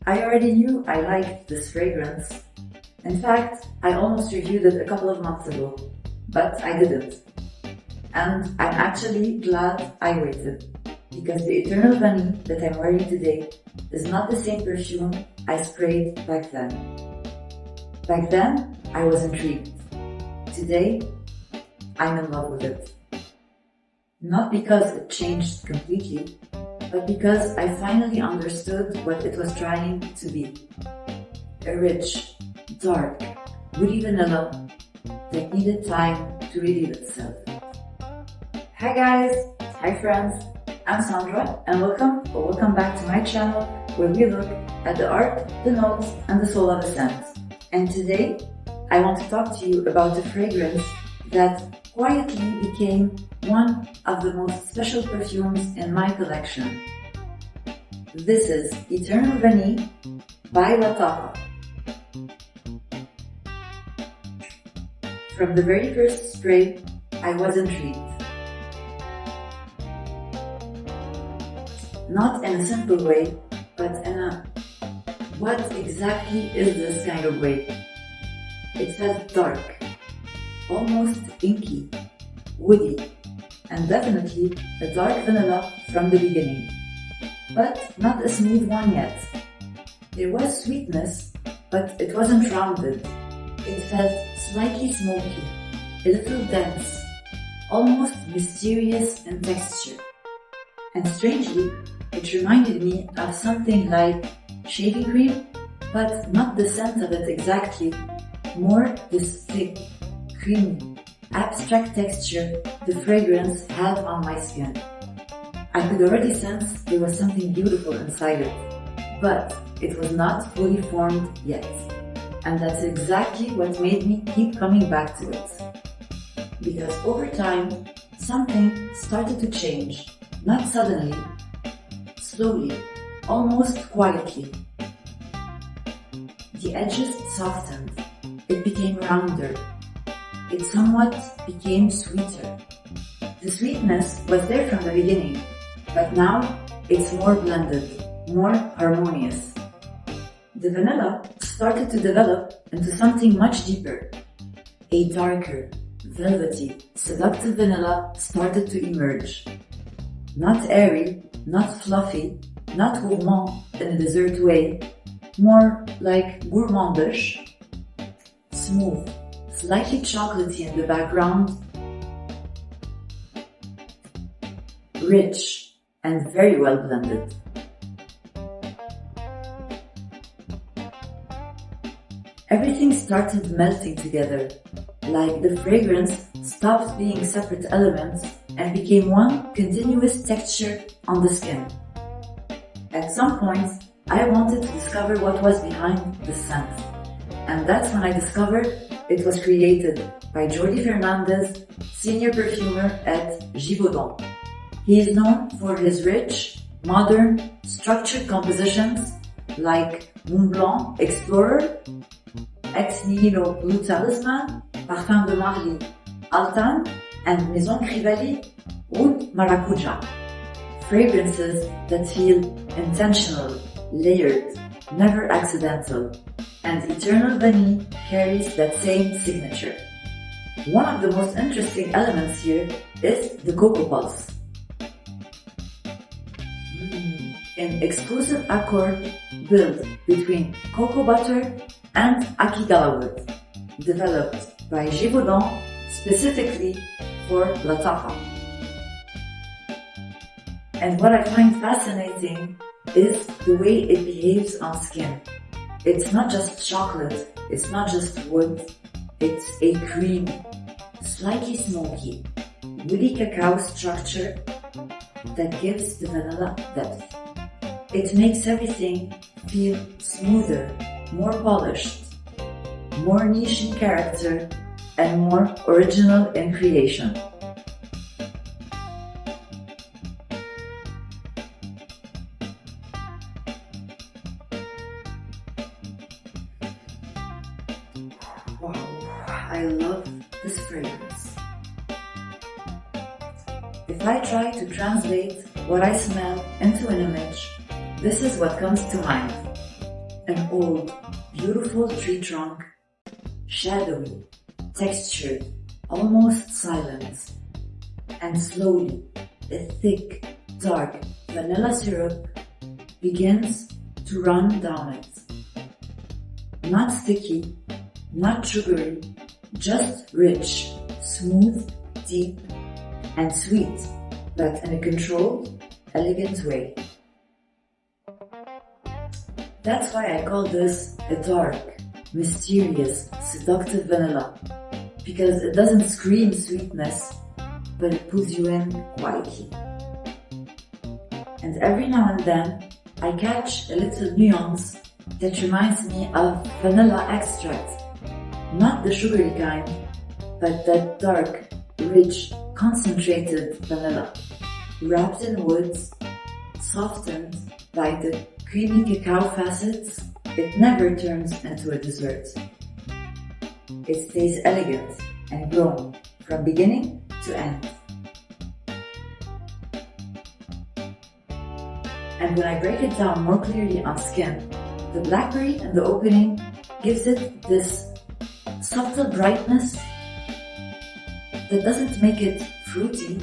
I already knew I liked this fragrance. In fact, I almost reviewed it a couple of months ago, but I didn't. And I'm actually glad I waited, because the Eternal Vanille that I'm wearing today is not the same perfume I sprayed back then. Back then, I was intrigued. Today, I'm in love with it. Not because it changed completely, but because I finally understood what it was trying to be. A rich, dark, woody vanilla that needed time to reveal itself. Hi guys! Hi friends! I'm Sandra and welcome back to my channel where we look at the art, the notes and the soul of a scent. And today, I want to talk to you about a fragrance that quietly became one of the most special perfumes in my collection. This is Eternal Vanille by Lattafa. From the very first spray, I was intrigued. Not in a simple way, but in a what exactly is this kind of way? It felt dark, almost inky, woody, and definitely a dark vanilla from the beginning. But not a smooth one yet. There was sweetness, but it wasn't rounded. It felt slightly smoky, a little dense, almost mysterious in texture. And strangely, it reminded me of something like shaving cream, but not the scent of it exactly, more this thick, creamy, abstract texture the fragrance had on my skin. I could already sense there was something beautiful inside it, but it was not fully formed yet. And that's exactly what made me keep coming back to it. Because over time, something started to change, not suddenly, slowly, almost quietly. The edges softened, it became rounder, it somewhat became sweeter. The sweetness was there from the beginning, but now it's more blended, more harmonious. The vanilla started to develop into something much deeper. A darker, velvety, seductive vanilla started to emerge. Not airy, not fluffy, not gourmand in a dessert way, more like gourmandish, smooth, slightly chocolatey in the background, rich and very well blended. Everything started melting together, like the fragrance stopped being separate elements and became one continuous texture on the skin. At some point, I wanted to discover what was behind the scent. And that's when I discovered it was created by Jordi Fernandez, senior perfumer at Givaudan. He is known for his rich, modern, structured compositions like Mont Blanc Explorer, Ex Nihilo Blue Talisman, Parfum de Marly, Altan, and Maison Crivelli, Oud Maracuja. Fragrances that feel intentional, layered, never accidental, and Eternal Vanille carries that same signature. One of the most interesting elements here is the cocoa pulse. An exclusive accord built between cocoa butter and Akigala wood, developed by Givaudan specifically for Lattafa. And what I find fascinating is the way it behaves on skin. It's not just chocolate, it's not just wood, it's a creamy, slightly smoky, woody cacao structure that gives the vanilla depth. It makes everything feel smoother, more polished, more niche in character, and more original in creation. Wow, I love this fragrance. If I try to translate what I smell into an image, this is what comes to mind. an old, beautiful tree trunk, shadowy, textured, almost silent, and slowly a thick, dark vanilla syrup begins to run down it. Not sticky, not sugary, just rich, smooth, deep, and sweet, but in a controlled, elegant way. That's why I call this a dark, mysterious, seductive vanilla, because it doesn't scream sweetness, but it pulls you in quietly. And every now and then, I catch a little nuance that reminds me of vanilla extract. Not the sugary kind, but that dark, rich, concentrated vanilla, wrapped in woods, softened by the creamy cacao facets. It never turns into a dessert. It stays elegant and grown from beginning to end. And when I break it down more clearly on skin, the blackberry in the opening gives it this subtle brightness that doesn't make it fruity,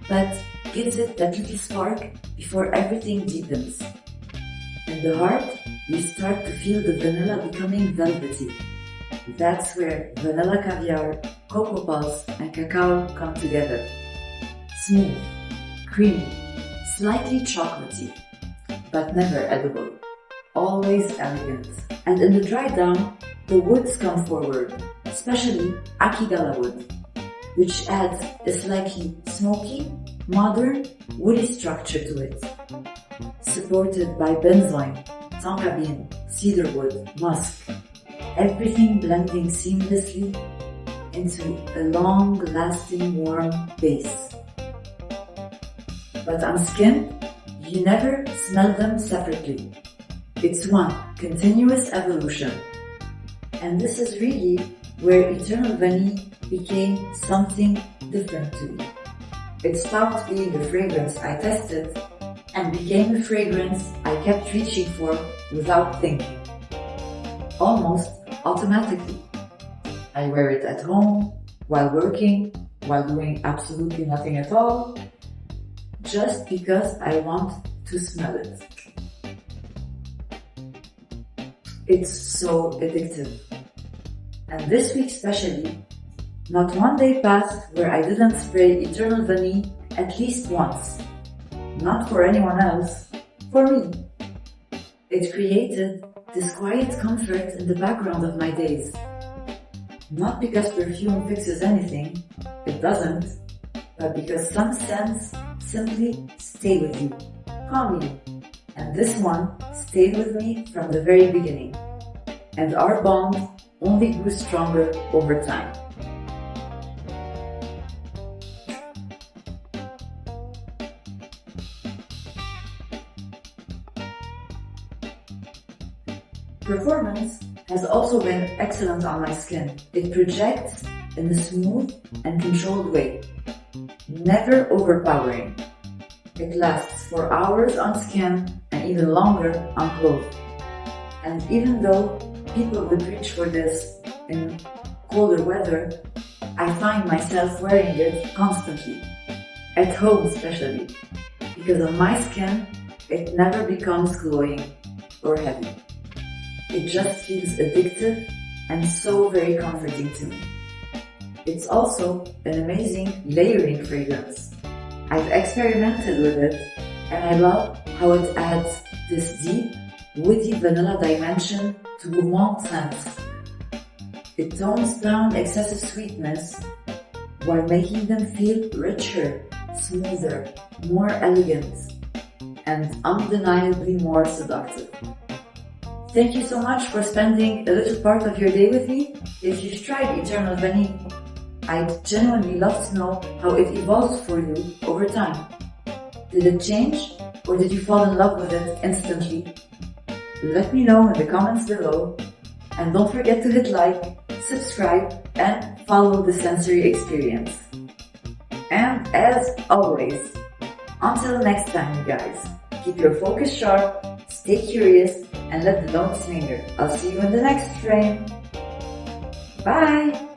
but gives it that little spark before everything deepens. In the heart, you start to feel the vanilla becoming velvety. That's where vanilla caviar, cocoa pulse, and cacao come together. Smooth, creamy, slightly chocolatey, but never edible. Always elegant. And in the dry down, the woods come forward, especially akigala wood, which adds a slightly smoky, modern, woody structure to it. Supported by benzoin, tonka bean, cedarwood, musk, everything blending seamlessly into a long-lasting warm base. But on skin, you never smell them separately. It's one continuous evolution. And this is really where Eternal Vanille became something different to me. It stopped being the fragrance I tested and became a fragrance I kept reaching for without thinking. Almost automatically. I wear it at home, while working, while doing absolutely nothing at all, just because I want to smell it. It's so addictive. And this week especially, not one day passed where I didn't spray Eternal Vanille at least once. Not for anyone else, for me. It created this quiet comfort in the background of my days. Not because perfume fixes anything, it doesn't, but because some scents simply stay with you, calmly. And this one stayed with me from the very beginning. And our bond only grew stronger over time. Performance has also been excellent on my skin. It projects in a smooth and controlled way, never overpowering. It lasts for hours on skin and even longer on clothes. And even though people would reach for this in colder weather, I find myself wearing it constantly, at home especially, because on my skin it never becomes glowing or heavy. It just feels addictive and so very comforting to me. It's also an amazing layering fragrance. I've experimented with it and I love how it adds this deep, woody vanilla dimension to gourmand scents. It tones down excessive sweetness while making them feel richer, smoother, more elegant, and undeniably more seductive. Thank you so much for spending a little part of your day with me. If you've tried Eternal Vanille, I'd genuinely love to know how it evolved for you over time. Did it change, or did you fall in love with it instantly? Let me know in the comments below, and don't forget to hit like, subscribe, and follow the sensory experience. And as always, until next time you guys, keep your focus sharp, stay curious, and let the notes linger. I'll see you in the next frame. Bye!